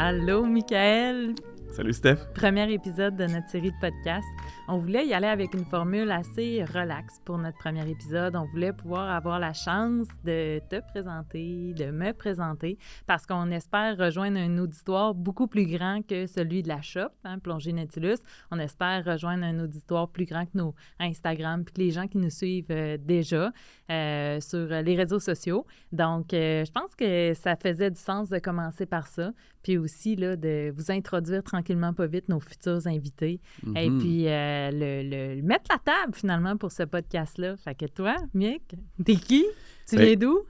Allô, Michael! Salut, Steph! Premier épisode de notre série de podcasts. On voulait y aller avec une formule assez relaxe pour notre premier épisode. On voulait pouvoir avoir la chance de te présenter, de me présenter, parce qu'on espère rejoindre un auditoire beaucoup plus grand que celui de la shop, Plongée Nautilus. On espère rejoindre un auditoire plus grand que nos Instagram, puis que les gens qui nous suivent déjà sur les réseaux sociaux. Donc, je pense que ça faisait du sens de commencer par ça, puis aussi là, de vous introduire tranquillement pas vite nos futurs invités. Mm-hmm. Et puis, le mettre la table, finalement, pour ce podcast-là. Fait que toi, Mick, t'es qui? Tu viens d'où?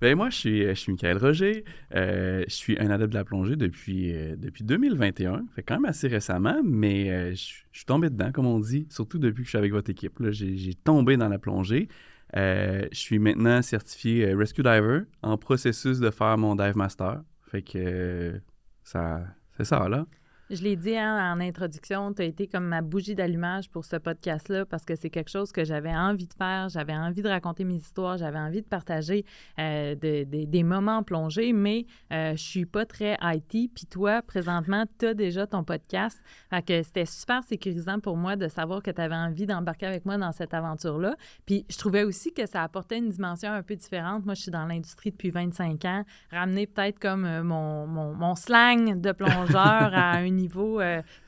Moi, je suis Michael Roger. Je suis un adepte de la plongée depuis 2021. Fait quand même assez récemment, mais je suis tombé dedans, comme on dit, surtout depuis que je suis avec votre équipe. Là, j'ai tombé dans la plongée. Je suis maintenant certifié Rescue Diver en processus de faire mon Dive Master. Fait que c'est ça, là. Je l'ai dit en introduction, tu as été comme ma bougie d'allumage pour ce podcast-là parce que c'est quelque chose que j'avais envie de faire. J'avais envie de raconter mes histoires, j'avais envie de partager des moments en plongée, mais je suis pas très IT. Puis toi, présentement, tu as déjà ton podcast. Fait que c'était super sécurisant pour moi de savoir que tu avais envie d'embarquer avec moi dans cette aventure-là. Puis je trouvais aussi que ça apportait une dimension un peu différente. Moi, je suis dans l'industrie depuis 25 ans. Ramener peut-être comme mon slang de plongeur à un niveau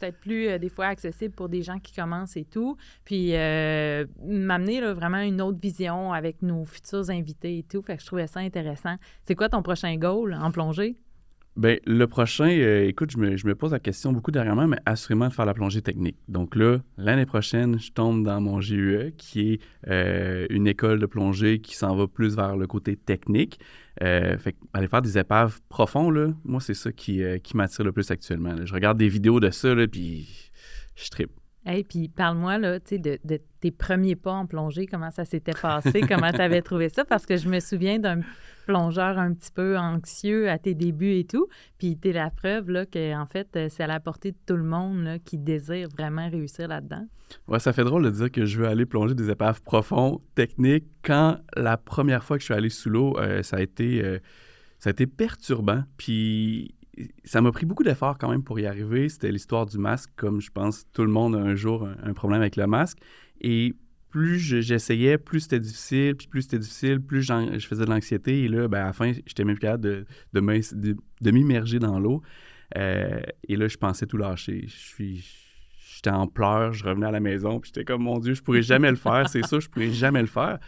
peut-être plus, des fois, accessible pour des gens qui commencent et tout. Puis m'amener là, vraiment une autre vision avec nos futurs invités et tout. Fait que je trouvais ça intéressant. C'est quoi ton prochain goal en plongée? Bien, le prochain, écoute, je me pose la question beaucoup dernièrement, mais assurément de faire la plongée technique. Donc là, l'année prochaine, je tombe dans mon GUE, qui est une école de plongée qui s'en va plus vers le côté technique. Fait aller faire des épaves profondes, là, moi, c'est ça qui m'attire le plus actuellement. Là. Je regarde des vidéos de ça, là, puis je trippe. Hey, puis parle-moi là, tu sais, de tes premiers pas en plongée, comment ça s'était passé, comment tu avais trouvé ça, parce que je me souviens d'un plongeur un petit peu anxieux à tes débuts et tout, puis t'es la preuve là qu'en fait, c'est à la portée de tout le monde là, qui désire vraiment réussir là-dedans. Ouais, ça fait drôle de dire que je veux aller plonger des épaves profondes, techniques, quand la première fois que je suis allé sous l'eau, ça a été perturbant, puis ça m'a pris beaucoup d'efforts quand même pour y arriver. C'était l'histoire du masque, comme je pense tout le monde a un jour un problème avec le masque. Et plus j'essayais, plus c'était difficile, puis plus c'était difficile, plus je faisais de l'anxiété. Et là, à la fin, j'étais même plus capable de m'immerger dans l'eau. Et là, je pensais tout lâcher. J'étais en pleurs, je revenais à la maison, puis j'étais comme, mon Dieu, je pourrais jamais le faire, c'est ça, je pourrais jamais le faire.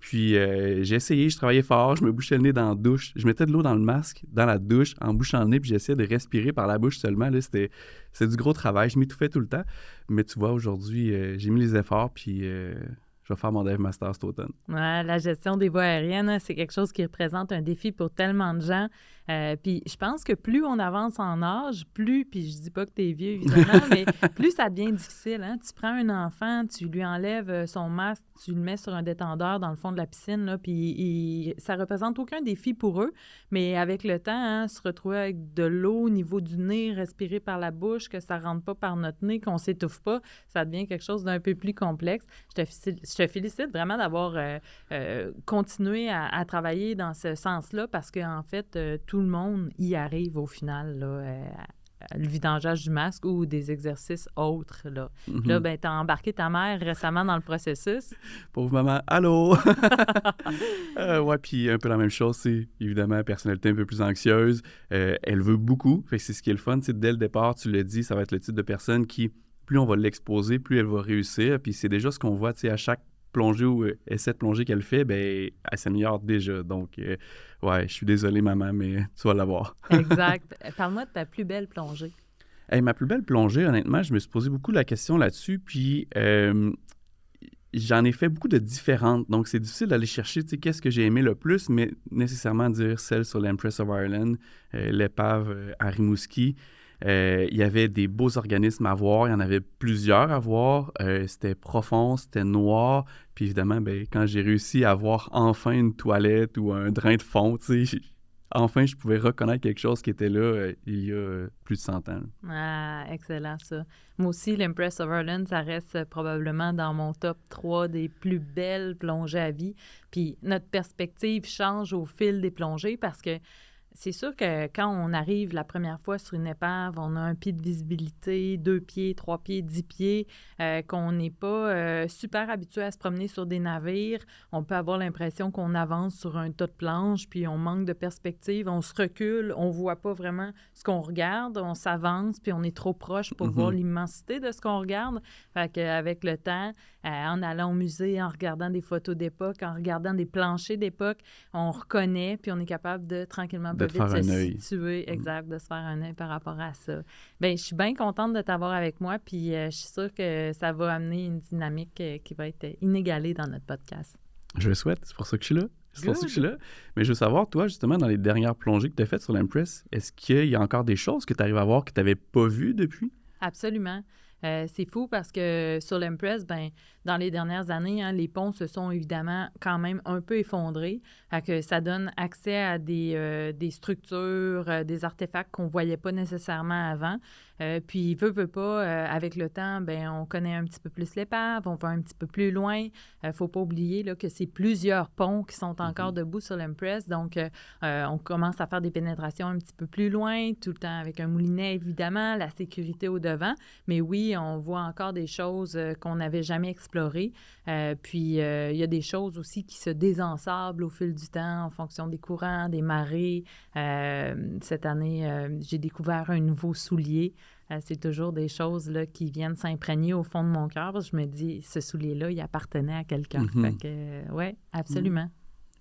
Puis j'ai essayé, je travaillais fort, je me bouchais le nez dans la douche. Je mettais de l'eau dans le masque, dans la douche, en bouchant le nez, puis j'essayais de respirer par la bouche seulement. Là, c'est du gros travail. Je m'étouffais tout le temps. Mais tu vois, aujourd'hui, j'ai mis les efforts, puis je vais faire mon Dive Master cet automne. Ouais, la gestion des voies aériennes, c'est quelque chose qui représente un défi pour tellement de gens. Puis je pense que plus on avance en âge, puis je dis pas que t'es vieux, évidemment, mais plus ça devient difficile. Hein? Tu prends un enfant, tu lui enlèves son masque, tu le mets sur un détendeur dans le fond de la piscine, là, puis ça représente aucun défi pour eux. Mais avec le temps, hein, se retrouver avec de l'eau au niveau du nez, respirer par la bouche, que ça rentre pas par notre nez, qu'on s'étouffe pas, ça devient quelque chose d'un peu plus complexe. Je te félicite vraiment d'avoir continué à travailler dans ce sens-là parce qu'en fait, tout le monde y arrive au final, là, le vidangeage du masque ou des exercices autres. Là, Mm-hmm. Là ben, tu as embarqué ta mère récemment dans le processus. Pauvre maman, allô! Ouais, puis un peu la même chose, c'est évidemment personnalité un peu plus anxieuse. Elle veut beaucoup, fait que c'est ce qui est le fun. Dès le départ, tu l'as dit, ça va être le type de personne qui, plus on va l'exposer, plus elle va réussir. Puis c'est déjà ce qu'on voit à chaque plongée ou essai de plongée qu'elle fait, elle s'améliore déjà. Donc, ouais, je suis désolé, maman, mais tu vas l'avoir. Exact. Parle-moi de ta plus belle plongée. Hey, ma plus belle plongée, honnêtement, je me suis posé beaucoup la question là-dessus, puis j'en ai fait beaucoup de différentes. Donc, c'est difficile d'aller chercher, qu'est-ce que j'ai aimé le plus, mais nécessairement dire celle sur l'Empress of Ireland, l'épave à Rimouski. Il y avait des beaux organismes à voir, il y en avait plusieurs à voir. C'était profond, c'était noir. Puis évidemment, quand j'ai réussi à voir enfin une toilette ou un drain de fond, enfin, je pouvais reconnaître quelque chose qui était là il y a plus de 100 ans. Ah, excellent ça. Moi aussi, l'Empress of Ireland, ça reste probablement dans mon top 3 des plus belles plongées à vie. Puis notre perspective change au fil des plongées parce que c'est sûr que quand on arrive la première fois sur une épave, on a un pied de visibilité, 2 pieds, 3 pieds, 10 pieds, qu'on n'est pas super habitué à se promener sur des navires. On peut avoir l'impression qu'on avance sur un tas de planches, puis on manque de perspective, on se recule, on voit pas vraiment ce qu'on regarde, on s'avance, puis on est trop proche pour voir l'immensité de ce qu'on regarde. Fait qu'avec le temps, en allant au musée, en regardant des photos d'époque, en regardant des planchers d'époque, on reconnaît, puis on est capable de tranquillement De te faire un œil. situer, exact, de se faire un œil par rapport à ça. Bien, je suis bien contente de t'avoir avec moi, puis je suis sûre que ça va amener une dynamique qui va être inégalée dans notre podcast. Je le souhaite, c'est pour ça que je suis là. C'est pour ça que je suis Good. là. Mais je veux savoir, toi, justement, dans les dernières plongées que tu as faites sur l'Empress, est-ce qu'il y a encore des choses que tu arrives à voir que tu n'avais pas vues depuis? Absolument. C'est fou parce que sur l'Empress, ben, dans les dernières années, hein, les ponts se sont évidemment quand même un peu effondrés. Fait que ça donne accès à des structures, des artefacts qu'on ne voyait pas nécessairement avant. Puis, veut pas, avec le temps, ben, on connaît un petit peu plus l'épave, on va un petit peu plus loin. Il ne faut pas oublier là, que c'est plusieurs ponts qui sont encore debout sur l'Empress. Donc, on commence à faire des pénétrations un petit peu plus loin, tout le temps avec un moulinet, évidemment, la sécurité au devant. Mais oui, on voit encore des choses qu'on n'avait jamais explorées. Puis, il y a des choses aussi qui se désensablent au fil du temps en fonction des courants, des marées. Cette année, j'ai découvert un nouveau soulier. C'est toujours des choses là, qui viennent s'imprégner au fond de mon cœur. Parce que je me dis, ce soulier-là, il appartenait à quelqu'un. Fait que, oui, absolument.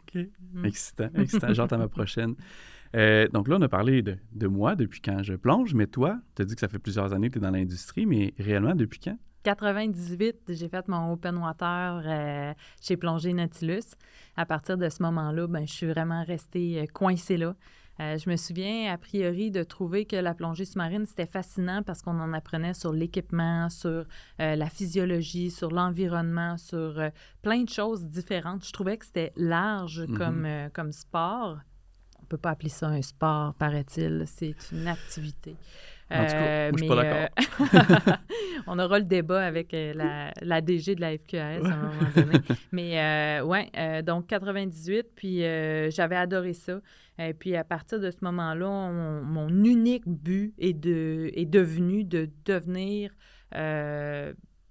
OK. Excitant, excitant. J'ai hâte à ma prochaine. Donc là, on a parlé de moi depuis quand je plonge, mais toi, tu as dit que ça fait plusieurs années que tu es dans l'industrie, mais réellement, depuis quand? 98, j'ai fait mon open water chez Plongée Nautilus. À partir de ce moment-là, ben, je suis vraiment restée coincée là. Je me souviens, a priori, de trouver que la plongée sous-marine, c'était fascinant parce qu'on en apprenait sur l'équipement, sur la physiologie, sur l'environnement, sur plein de choses différentes. Je trouvais que c'était large comme sport. On ne peut pas appeler ça un sport, paraît-il. C'est une activité. En tout cas, moi, je suis pas d'accord. On aura le débat avec la DG de la FQAS à un moment donné. Mais donc 98, puis j'avais adoré ça. Et puis à partir de ce moment-là, mon unique but est devenu de devenir,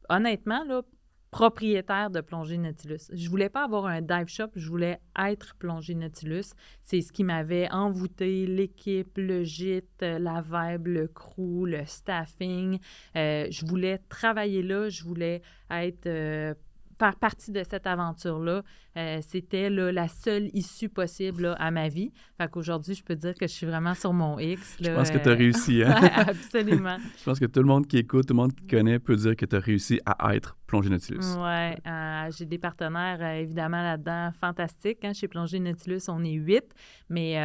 honnêtement, là, propriétaire de Plongée Nautilus. Je voulais pas avoir un dive shop, je voulais être Plongée Nautilus. C'est ce qui m'avait envoûté, l'équipe, le gîte, la vibe, le crew, le staffing. Je voulais travailler là, je voulais être faire partie de cette aventure-là. C'était là, la seule issue possible là, à ma vie. Fait qu'aujourd'hui, je peux dire que je suis vraiment sur mon X. Là, Je pense que tu as réussi. Hein? Absolument. Je pense que tout le monde qui écoute, tout le monde qui te connaît peut dire que tu as réussi à être Plongée Nautilus. Oui, j'ai des partenaires, évidemment, là-dedans, fantastiques. Hein? Chez Plongée Nautilus, on est 8, mais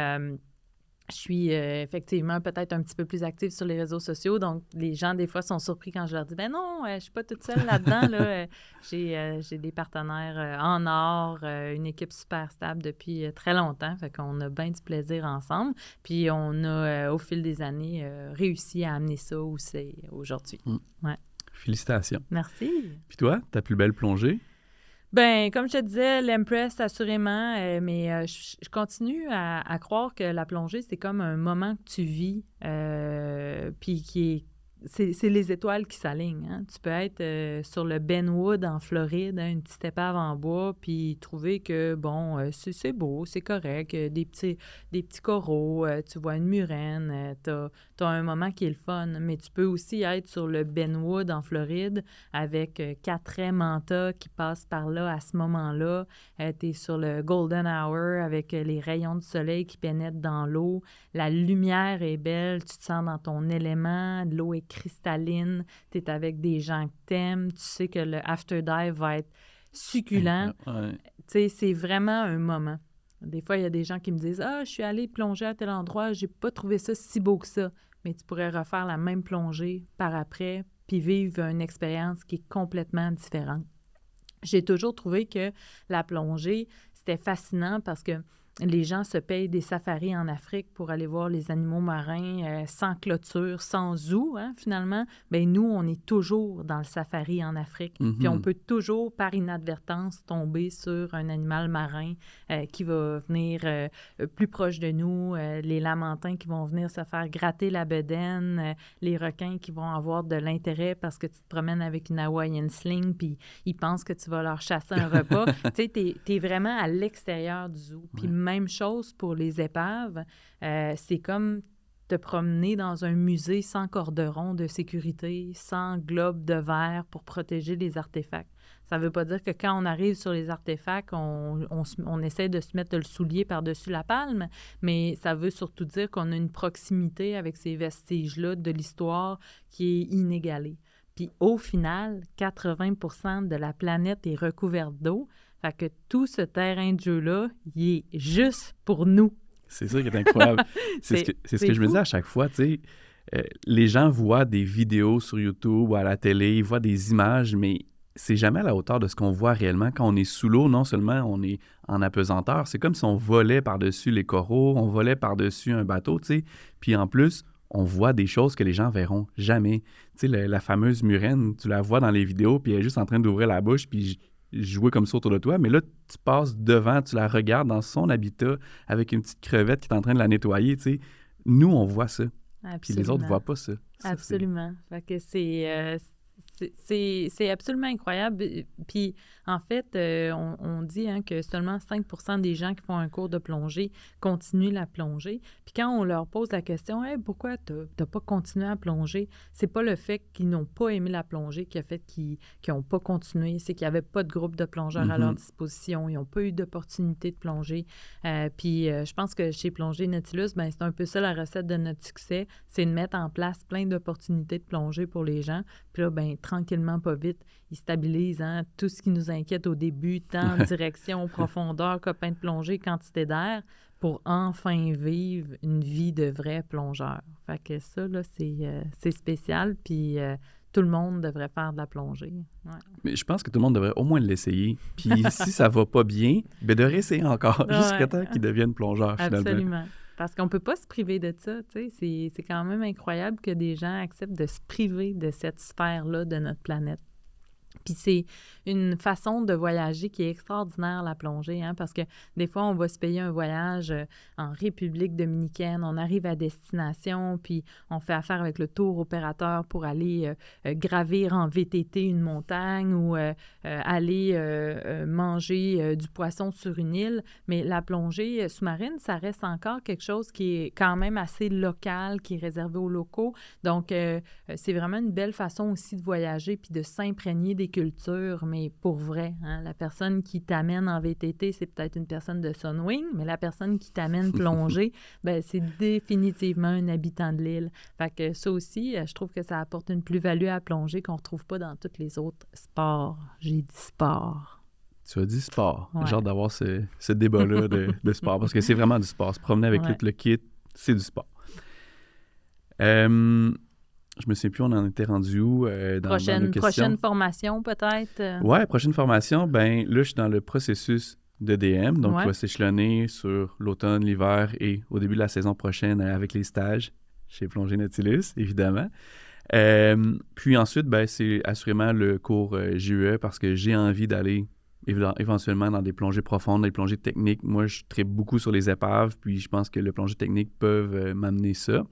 je suis effectivement peut-être un petit peu plus active sur les réseaux sociaux. Donc, les gens, des fois, sont surpris quand je leur dis « Ben non, je suis pas toute seule là-dedans. Là. J'ai des partenaires en or, une équipe super stable depuis très longtemps. Fait qu'on a bien du plaisir ensemble. Puis, on a, au fil des années, réussi à amener ça où c'est aujourd'hui. Ouais. Félicitations. Merci. Puis toi, ta plus belle plongée? Bien, comme je te disais, l'Empress, assurément, mais je continue à croire que la plongée, c'est comme un moment que tu vis, puis c'est les étoiles qui s'alignent. Hein? Tu peux être sur le Benwood en Floride, hein, une petite épave en bois, puis trouver que, bon, c'est beau, c'est correct, des petits coraux, tu vois une murène, t'as un moment qui est le fun. Mais tu peux aussi être sur le Benwood en Floride avec 4 raies manta qui passent par là à ce moment-là. Tu es sur le Golden Hour avec les rayons du soleil qui pénètrent dans l'eau. La lumière est belle, tu te sens dans ton élément, l'eau est cristalline, tu es avec des gens que t'aimes, tu sais que le after dive va être succulent. Ouais. Tu sais, c'est vraiment un moment. Des fois, il y a des gens qui me disent « Ah, je suis allée plonger à tel endroit, j'ai pas trouvé ça si beau que ça. » Mais tu pourrais refaire la même plongée par après puis vivre une expérience qui est complètement différente. J'ai toujours trouvé que la plongée, c'était fascinant parce que les gens se payent des safaris en Afrique pour aller voir les animaux marins sans clôture, sans zoo, hein, finalement. Bien, nous, on est toujours dans le safari en Afrique. Puis on peut toujours, par inadvertance, tomber sur un animal marin qui va venir plus proche de nous, les lamantins qui vont venir se faire gratter la bedaine, les requins qui vont avoir de l'intérêt parce que tu te promènes avec une Hawaiian sling puis ils pensent que tu vas leur chasser un repas. Tu sais, t'es vraiment à l'extérieur du zoo. Puis même chose pour les épaves. C'est comme te promener dans un musée sans corderon de sécurité, sans globe de verre pour protéger les artefacts. Ça ne veut pas dire que quand on arrive sur les artefacts, on essaie de se mettre le soulier par-dessus la palme, mais ça veut surtout dire qu'on a une proximité avec ces vestiges-là de l'histoire qui est inégalée. Puis au final, 80% de la planète est recouverte d'eau. Fait que tout ce terrain de jeu-là, il est juste pour nous. C'est ça qui est incroyable. c'est ce que je me dis à chaque fois, tu sais. Les gens voient des vidéos sur YouTube ou à la télé, ils voient des images, mais c'est jamais à la hauteur de ce qu'on voit réellement. Quand on est sous l'eau, non seulement on est en apesanteur, c'est comme si on volait par-dessus les coraux, on volait par-dessus un bateau, tu sais. Puis en plus, on voit des choses que les gens verront jamais. Tu sais, la fameuse murène, tu la vois dans les vidéos, puis elle est juste en train d'ouvrir la bouche, puis jouer comme ça autour de toi. Mais là, tu passes devant, tu la regardes dans son habitat avec une petite crevette qui est en train de la nettoyer, tu sais. Nous, on voit ça. Absolument. Puis les autres ne voient pas ça. Absolument. Fait que c'est absolument incroyable. Puis, en fait, on dit que seulement 5% des gens qui font un cours de plongée continuent la plongée. Puis quand on leur pose la question hey, « Pourquoi tu n'as pas continué à plonger? » C'est pas le fait qu'ils n'ont pas aimé la plongée qui a fait qu'ils n'ont pas continué. C'est qu'il n'y avait pas de groupe de plongeurs à leur disposition. Ils n'ont pas eu d'opportunité de plonger. Puis je pense que chez Plongée Nautilus, ben, c'est un peu ça la recette de notre succès. C'est de mettre en place plein d'opportunités de plongée pour les gens. Puis là, ben, tranquillement, pas vite, ils stabilisent tout ce qui nous inquiète au début, temps, direction, profondeur, copain de plongée, quantité d'air, pour enfin vivre une vie de vrai plongeur. Fait que ça, là, c'est spécial, puis tout le monde devrait faire de la plongée. Ouais. Mais je pense que tout le monde devrait au moins l'essayer. Puis si ça va pas bien, ben de réessayer encore, jusqu'à temps qu'ils deviennent plongeurs, finalement. Absolument. Parce qu'on ne peut pas se priver de ça, tu sais. C'est quand même incroyable que des gens acceptent de se priver de cette sphère-là de notre planète. Puis c'est une façon de voyager qui est extraordinaire, la plongée, parce que des fois, on va se payer un voyage en République dominicaine, on arrive à destination, puis on fait affaire avec le tour opérateur pour aller gravir en VTT une montagne ou aller manger du poisson sur une île. Mais la plongée sous-marine, ça reste encore quelque chose qui est quand même assez local, qui est réservé aux locaux. Donc, c'est vraiment une belle façon aussi de voyager puis de s'imprégner des cultures, mais pour vrai. La personne qui t'amène en VTT, c'est peut-être une personne de Sunwing, mais la personne qui t'amène plonger, ben, c'est définitivement un habitant de l'île. Fait que ça aussi, je trouve que ça apporte une plus-value à plonger qu'on ne retrouve pas dans tous les autres sports. J'ai dit sport. Tu as dit sport. Ouais. J'ai hâte d'avoir ce débat-là de sport, parce que c'est vraiment du sport. Se promener avec tout le kit, c'est du sport. Je me sais plus, on en était rendu où dans nos questions. Prochaine formation, peut-être? Oui, prochaine formation. Ben là, je suis dans le processus de DM, donc je vais s'échelonner sur l'automne, l'hiver et au début de la saison prochaine avec les stages chez Plongée Nautilus, évidemment. Puis ensuite, ben, c'est assurément le cours GUE parce que j'ai envie d'aller éventuellement dans des plongées profondes, des plongées techniques. Moi, je tripe beaucoup sur les épaves, puis je pense que les plongées techniques peuvent m'amener ça.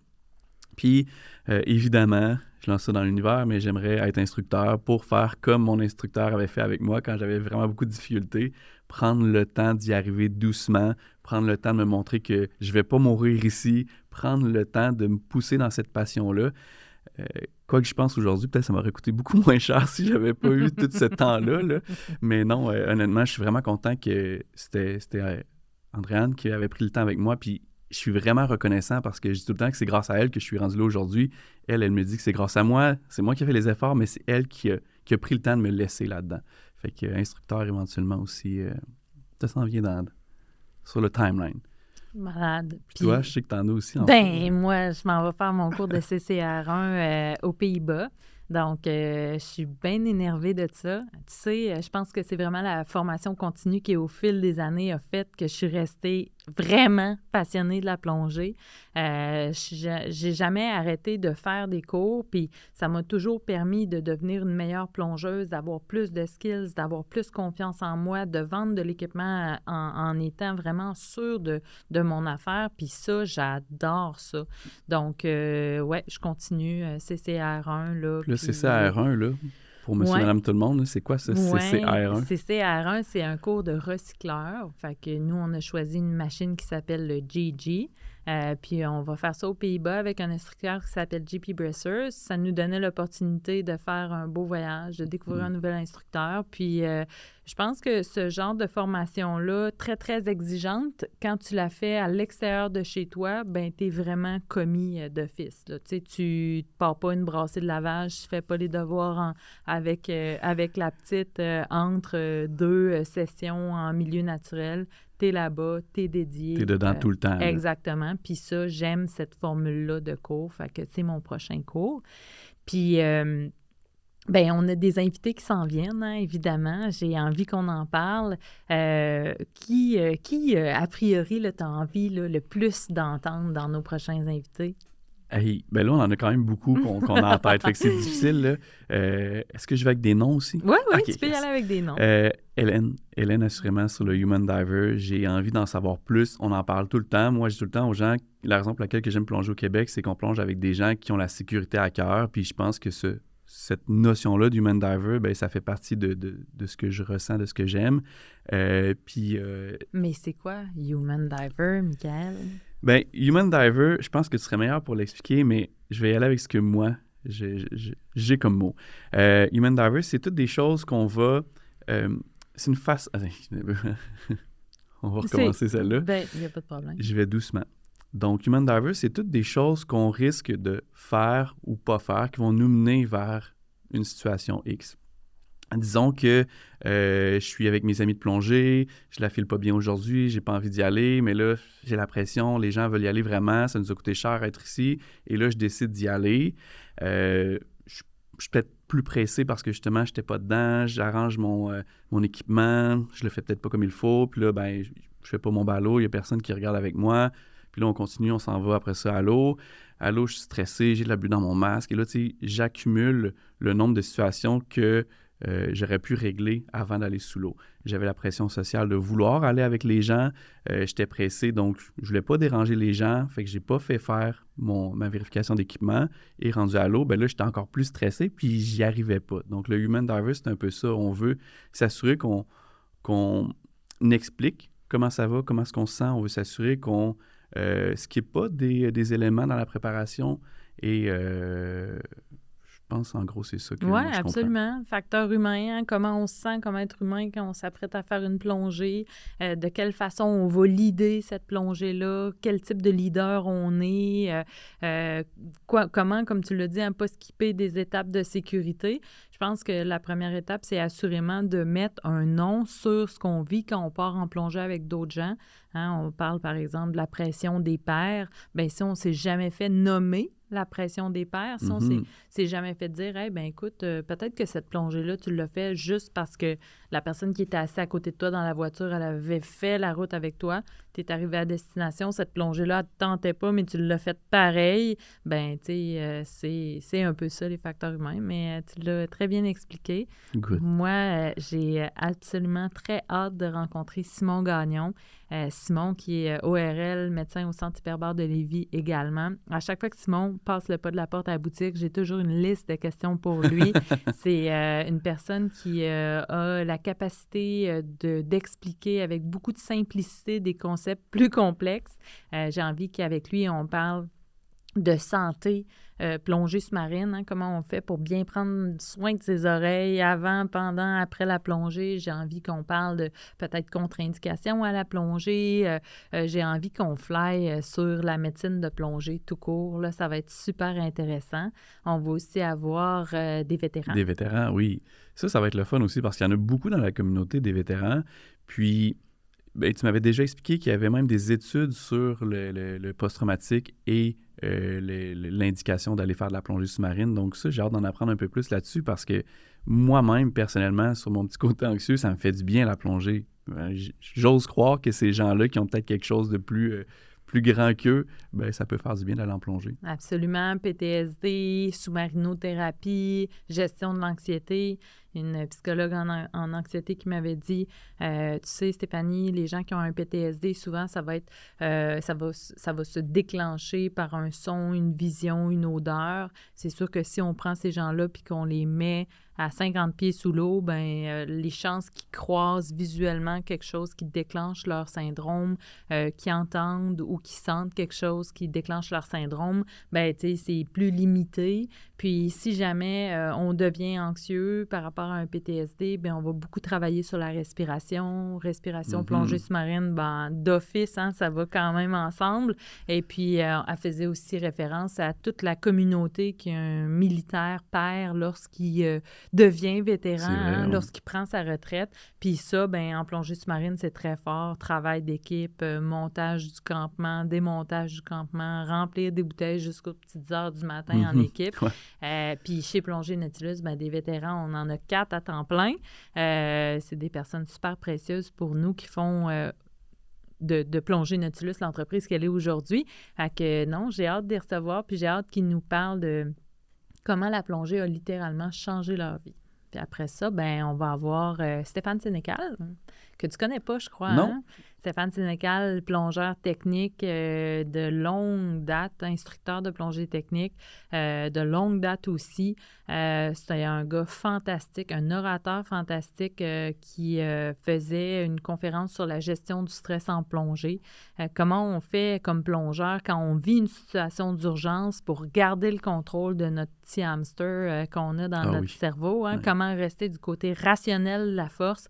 Puis, évidemment, je lance ça dans l'univers, mais j'aimerais être instructeur pour faire comme mon instructeur avait fait avec moi quand j'avais vraiment beaucoup de difficultés, prendre le temps d'y arriver doucement, prendre le temps de me montrer que je ne vais pas mourir ici, prendre le temps de me pousser dans cette passion-là. Quoi que je pense aujourd'hui, peut-être ça m'aurait coûté beaucoup moins cher si je n'avais pas eu tout ce temps-là. Là. Mais non, honnêtement, je suis vraiment content que c'était Andréane qui avait pris le temps avec moi, puis je suis vraiment reconnaissant parce que je dis tout le temps que c'est grâce à elle que je suis rendu là aujourd'hui. Elle me dit que c'est grâce à moi. C'est moi qui ai fait les efforts, mais c'est elle qui a pris le temps de me laisser là-dedans. Fait que instructeur éventuellement aussi, ça s'en vient sur le timeline. Malade. Puis toi, je sais que t'en as aussi. Moi, je m'en vais faire mon cours de CCR1 aux Pays-Bas. Donc, je suis bien énervée de ça. Tu sais, je pense que c'est vraiment la formation continue qui, au fil des années, a fait que je suis restée vraiment passionnée de la plongée. J'ai jamais arrêté de faire des cours, puis ça m'a toujours permis de devenir une meilleure plongeuse, d'avoir plus de skills, d'avoir plus confiance en moi, de vendre de l'équipement en étant vraiment sûre de mon affaire. Puis ça, j'adore ça. Donc, ouais, je continue CCR1, là. Le puis, CCR1, là, pour monsieur, ouais. madame, tout le monde, là, c'est quoi ça, Oui, CCR1? CCR1, c'est un cours de recycleur. Fait que nous, on a choisi une machine qui s'appelle le GG. Puis on va faire ça aux Pays-Bas avec un instructeur qui s'appelle JP Bressers. Ça nous donnait l'opportunité de faire un beau voyage, de découvrir un nouvel instructeur. Puis je pense que ce genre de formation-là, très, très exigeante, quand tu la fais à l'extérieur de chez toi, ben tu es vraiment commis d'office. Tu sais, tu ne pars pas une brassée de lavage, tu ne fais pas les devoirs avec la petite entre deux sessions en milieu naturel. T'es là-bas, t'es dédié. T'es dedans tout le temps. Là. Exactement. Puis ça, j'aime cette formule-là de cours. Fait que c'est mon prochain cours. Puis, ben on a des invités qui s'en viennent, hein, évidemment. J'ai envie qu'on en parle. Qui a priori, t'as envie le plus d'entendre dans nos prochains invités? Hey, ben là, on en a quand même beaucoup qu'on a en tête. Fait que c'est difficile, là. Est-ce que je vais avec des noms aussi? Oui, Okay, tu peux y aller avec des noms. Hélène, assurément, sur le Human Diver. J'ai envie d'en savoir plus. On en parle tout le temps. Moi, je dis tout le temps aux gens, la raison pour laquelle j'aime plonger au Québec, c'est qu'on plonge avec des gens qui ont la sécurité à cœur. Puis je pense que cette notion-là d'Human Diver, ben, ça fait partie de ce que je ressens, de ce que j'aime. Mais c'est quoi Human Diver, Michael? Ben, Human Diver, je pense que tu serais meilleur pour l'expliquer, mais je vais y aller avec ce que moi, j'ai comme mot. Human Diver, c'est toutes des choses qu'on va... c'est une face... On va recommencer celle-là. Ben, il n'y a pas de problème. Je vais doucement. Donc, Human Diver, c'est toutes des choses qu'on risque de faire ou pas faire qui vont nous mener vers une situation X. Disons que je suis avec mes amis de plongée, je la file pas bien aujourd'hui, j'ai pas envie d'y aller, mais là, j'ai la pression, les gens veulent y aller vraiment, ça nous a coûté cher être ici, et là, je décide d'y aller. Je suis peut-être plus pressé parce que justement, je n'étais pas dedans, j'arrange mon équipement, je le fais peut-être pas comme il faut, puis là, ben, je fais pas mon ballot, il y a personne qui regarde avec moi, puis là, on continue, on s'en va après ça à l'eau. À l'eau, je suis stressé, j'ai de la bulle dans mon masque, et là, tu sais, j'accumule le nombre de situations que j'aurais pu régler avant d'aller sous l'eau. J'avais la pression sociale de vouloir aller avec les gens. J'étais pressé, donc je ne voulais pas déranger les gens. Fait que je n'ai pas fait faire ma vérification d'équipement. Et rendu à l'eau, ben là, j'étais encore plus stressé, puis j'y arrivais pas. Donc, le Human Diver, c'est un peu ça. On veut s'assurer qu'on explique comment ça va, comment est-ce qu'on se sent. On veut s'assurer qu'on skippe pas des éléments dans la préparation et... je pense, en gros, c'est ça que moi, je absolument. comprends. Facteur humain, hein, comment on se sent comme être humain quand on s'apprête à faire une plongée, de quelle façon on va leader cette plongée-là, quel type de leader on est, comment, comme tu l'as dit, pas skipper des étapes de sécurité. Je pense que la première étape, c'est assurément de mettre un nom sur ce qu'on vit quand on part en plongée avec d'autres gens. Hein, on parle, par exemple, de la pression des pairs. Bien, si on ne s'est jamais fait nommer la pression des pairs, si on s'est jamais fait dire, hey, ben écoute, peut-être que cette plongée-là, tu l'as fait juste parce que la personne qui était assise à côté de toi dans la voiture, elle avait fait la route avec toi. Tu es arrivé à destination, cette plongée-là, elle ne te tentait pas, mais tu l'as faite pareil. Ben, tu sais, c'est un peu ça, les facteurs humains, mais tu l'as très bien expliqué. Good. Moi, j'ai absolument très hâte de rencontrer Simon Gagnon. Simon, qui est ORL, médecin au Centre hyperbare de Lévis également. À chaque fois que Simon passe le pas de la porte à la boutique, j'ai toujours une liste de questions pour lui. C'est une personne qui a la capacité d'expliquer avec beaucoup de simplicité des concepts plus complexes. J'ai envie qu'avec lui, on parle de santé, plongée sous-marine, hein, comment on fait pour bien prendre soin de ses oreilles avant, pendant, après la plongée. J'ai envie qu'on parle de peut-être contre-indication à la plongée. J'ai envie qu'on fly sur la médecine de plongée tout court. Là, ça va être super intéressant. On va aussi avoir des vétérans. Des vétérans, oui. Ça va être le fun aussi parce qu'il y en a beaucoup dans la communauté des vétérans. Puis, ben, tu m'avais déjà expliqué qu'il y avait même des études sur le post-traumatique et l'indication d'aller faire de la plongée sous-marine. Donc ça, j'ai hâte d'en apprendre un peu plus là-dessus parce que moi-même, personnellement, sur mon petit côté anxieux, ça me fait du bien la plongée j'ose croire que ces gens-là qui ont peut-être quelque chose de plus grand qu'eux, ben ça peut faire du bien d'aller en plongée. Absolument. PTSD, sous-marinothérapie, gestion de l'anxiété. Une psychologue en anxiété qui m'avait dit, tu sais, Stéphanie, les gens qui ont un PTSD, souvent, ça va être, ça va se déclencher par un son, une vision, une odeur. C'est sûr que si on prend ces gens-là puis qu'on les met à 50 pieds sous l'eau, ben les chances qu'ils croisent visuellement quelque chose qui déclenche leur syndrome, qu'ils entendent ou qu'ils sentent quelque chose qui déclenche leur syndrome, ben tu sais, c'est plus limité. Puis si jamais on devient anxieux par rapport à un PTSD, bien, on va beaucoup travailler sur la respiration. Plongée sous-marine, ben, d'office, hein, ça va quand même ensemble. Et puis, elle faisait aussi référence à toute la communauté qu'un militaire perd lorsqu'il devient vétéran, C'est vrai, lorsqu'il prend sa retraite. Puis ça, ben, en plongée sous-marine, c'est très fort. Travail d'équipe, montage du campement, démontage du campement, remplir des bouteilles jusqu'aux petites heures du matin en équipe. Ouais. Puis chez Plongée Nautilus, ben, des vétérans, on en a 4 à temps plein. C'est des personnes super précieuses pour nous qui font de Plongée Nautilus l'entreprise qu'elle est aujourd'hui. Fait que non, j'ai hâte de les recevoir, puis j'ai hâte qu'ils nous parlent de comment la plongée a littéralement changé leur vie. Puis après ça, ben on va avoir Stéphane Sénécal, que tu connais pas, je crois. Non. Hein? Stéphane Sénécal, plongeur technique de longue date, instructeur de plongée technique de longue date aussi. C'était un gars fantastique, un orateur fantastique qui faisait une conférence sur la gestion du stress en plongée. Comment on fait comme plongeur quand on vit une situation d'urgence pour garder le contrôle de notre petit hamster qu'on a dans notre cerveau. Hein? Ouais. Comment rester du côté rationnel de la force.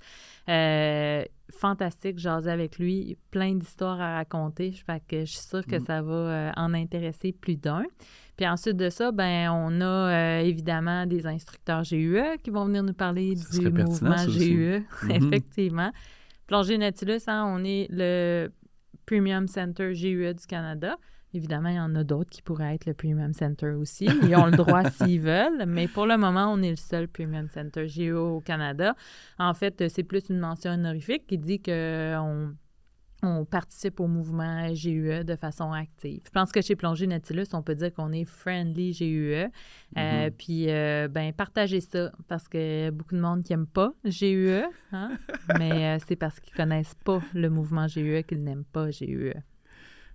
Fantastique, jaser avec lui, plein d'histoires à raconter. Fait que je suis sûre que ça va en intéresser plus d'un. Puis ensuite de ça, ben on a évidemment des instructeurs GUE qui vont venir nous parler du mouvement GUE. Effectivement. Plongée Nautilus, hein, on est le Premium Center GUE du Canada. Évidemment, il y en a d'autres qui pourraient être le Premium Center aussi. Ils ont le droit s'ils veulent, mais pour le moment, on est le seul Premium Center GUE au Canada. En fait, c'est plus une mention honorifique qui dit qu'on participe au mouvement GUE de façon active. Je pense que chez Plongée Nautilus, on peut dire qu'on est friendly GUE. Puis, ben, partagez ça, parce que beaucoup de monde qui n'aime pas GUE, hein? Mais c'est parce qu'ils ne connaissent pas le mouvement GUE qu'ils n'aiment pas GUE.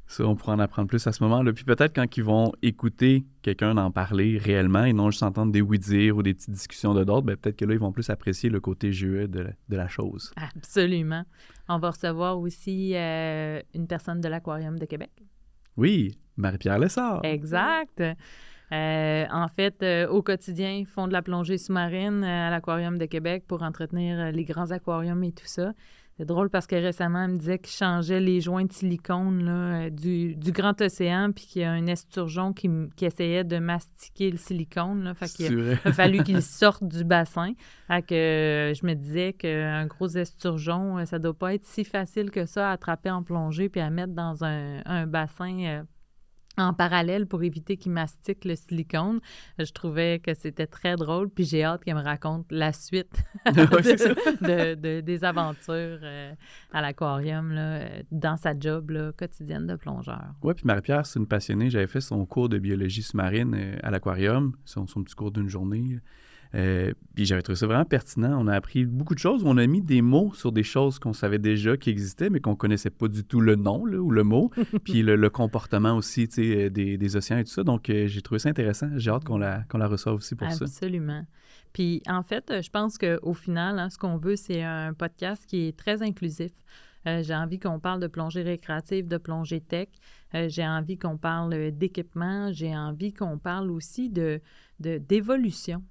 Ça, on pourra en apprendre plus à ce moment-là. Puis peut-être quand ils vont écouter quelqu'un en parler réellement et non juste entendre des oui-dire ou des petites discussions de d'autres, ben peut-être que là, ils vont plus apprécier le côté GUE de la chose. Absolument. On va recevoir aussi une personne de l'Aquarium de Québec. Oui, Marie-Pierre Lessard. Exact. En fait, au quotidien, ils font de la plongée sous-marine à l'Aquarium de Québec pour entretenir les grands aquariums et tout ça. C'est drôle parce que récemment, elle me disait qu'il changeait les joints de silicone là, du grand océan, puis qu'il y a un esturgeon qui essayait de mastiquer le silicone. Là, fait qu'il a fallu qu'il sorte du bassin. Fait que je me disais qu'un gros esturgeon, ça doit pas être si facile que ça à attraper en plongée puis à mettre dans un bassin en parallèle pour éviter qu'il mastique le silicone. Je trouvais que c'était très drôle, puis j'ai hâte qu'elle me raconte la suite des aventures à l'aquarium, là, dans sa job là, quotidienne de plongeur. Oui, puis Marie-Pierre, c'est une passionnée. J'avais fait son cours de biologie sous-marine à l'aquarium, son petit cours d'une journée. Puis j'avais trouvé ça vraiment pertinent. On a appris beaucoup de choses. On a mis des mots sur des choses qu'on savait déjà qui existaient, mais qu'on ne connaissait pas du tout le nom là, ou le mot. Puis le comportement aussi des océans et tout ça. Donc, j'ai trouvé ça intéressant. J'ai hâte qu'on la reçoive aussi pour ça. Absolument. Puis, en fait, je pense qu'au final, hein, ce qu'on veut, c'est un podcast qui est très inclusif. J'ai envie qu'on parle de plongée récréative, de plongée tech. J'ai envie qu'on parle d'équipement. J'ai envie qu'on parle aussi d'évolution.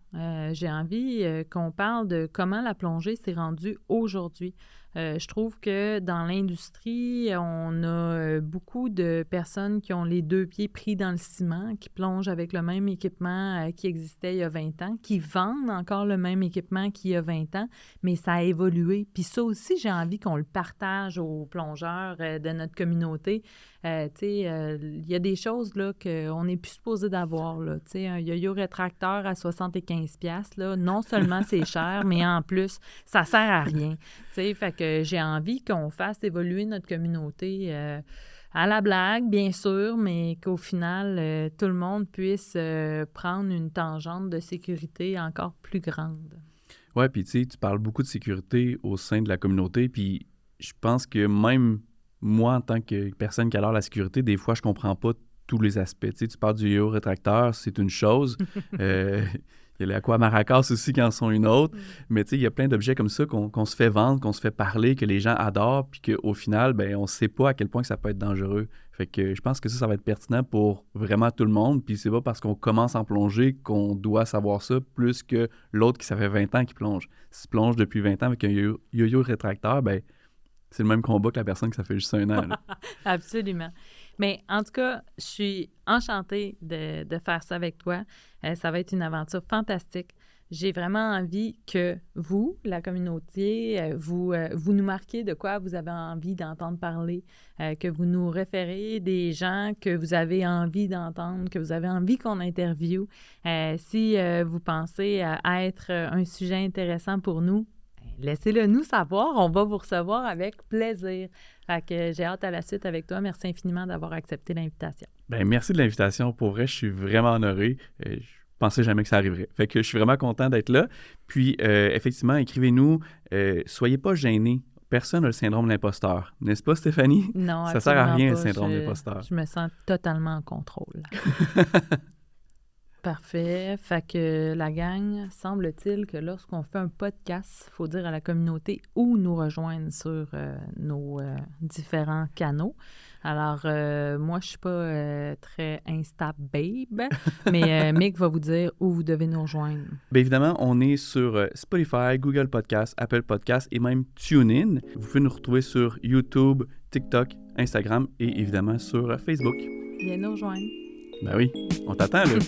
J'ai envie qu'on parle de comment la plongée s'est rendue aujourd'hui. Je trouve que dans l'industrie, on a beaucoup de personnes qui ont les 2 pieds pris dans le ciment, qui plongent avec le même équipement qui existait il y a 20 ans, qui vendent encore le même équipement qu'il y a 20 ans, mais ça a évolué. Puis ça aussi, j'ai envie qu'on le partage aux plongeurs de notre communauté. Il y a des choses là, qu'on n'est plus supposé d'avoir. Là, un yo-yo rétracteur à 75$, là, non seulement c'est cher, mais en plus, ça sert à rien. Fait que j'ai envie qu'on fasse évoluer notre communauté à la blague, bien sûr, mais qu'au final, tout le monde puisse prendre une tangente de sécurité encore plus grande. Ouais, puis tu sais, tu parles beaucoup de sécurité au sein de la communauté, puis je pense que même moi, en tant que personne qui adore la sécurité, des fois, je comprends pas tous les aspects. Tu sais, tu parles du yo-yo rétracteur, c'est une chose. Il y a les aqua maracas aussi qui en sont une autre. Mais tu sais, il y a plein d'objets comme ça qu'on se fait vendre, qu'on se fait parler, que les gens adorent, puis qu'au final, ben, on ne sait pas à quel point que ça peut être dangereux. Fait que je pense que ça va être pertinent pour vraiment tout le monde. Puis c'est pas parce qu'on commence en plongée qu'on doit savoir ça plus que l'autre qui ça fait 20 ans qui plonge. Si tu plonges depuis 20 ans avec un yo-yo rétracteur, ben c'est le même combat que la personne que ça fait juste 1 an. Absolument. Mais en tout cas, je suis enchantée de faire ça avec toi. Ça va être une aventure fantastique. J'ai vraiment envie que vous, la communauté, vous nous marquiez de quoi vous avez envie d'entendre parler, que vous nous référez des gens que vous avez envie d'entendre, que vous avez envie qu'on interviewe. Si vous pensez être un sujet intéressant pour nous, laissez-le nous savoir. On va vous recevoir avec plaisir. Fait que j'ai hâte à la suite avec toi. Merci infiniment d'avoir accepté l'invitation. Ben merci de l'invitation. Pour vrai, je suis vraiment honoré. Je pensais jamais que ça arriverait. Fait que je suis vraiment content d'être là. Puis, effectivement, écrivez-nous. Soyez pas gênés. Personne n'a le syndrome de l'imposteur. N'est-ce pas, Stéphanie? Non, ça sert à rien, pas. le syndrome de l'imposteur. Je me sens totalement en contrôle. Parfait. Fait que la gang, semble-t-il que lorsqu'on fait un podcast, il faut dire à la communauté où nous rejoindre sur nos différents canaux. Alors, moi, je suis pas très Insta babe, mais Mick va vous dire où vous devez nous rejoindre. Bien évidemment, on est sur Spotify, Google Podcasts, Apple Podcasts et même TuneIn. Vous pouvez nous retrouver sur YouTube, TikTok, Instagram et évidemment sur Facebook. Viens nous rejoindre. Ben oui, on t'attend là.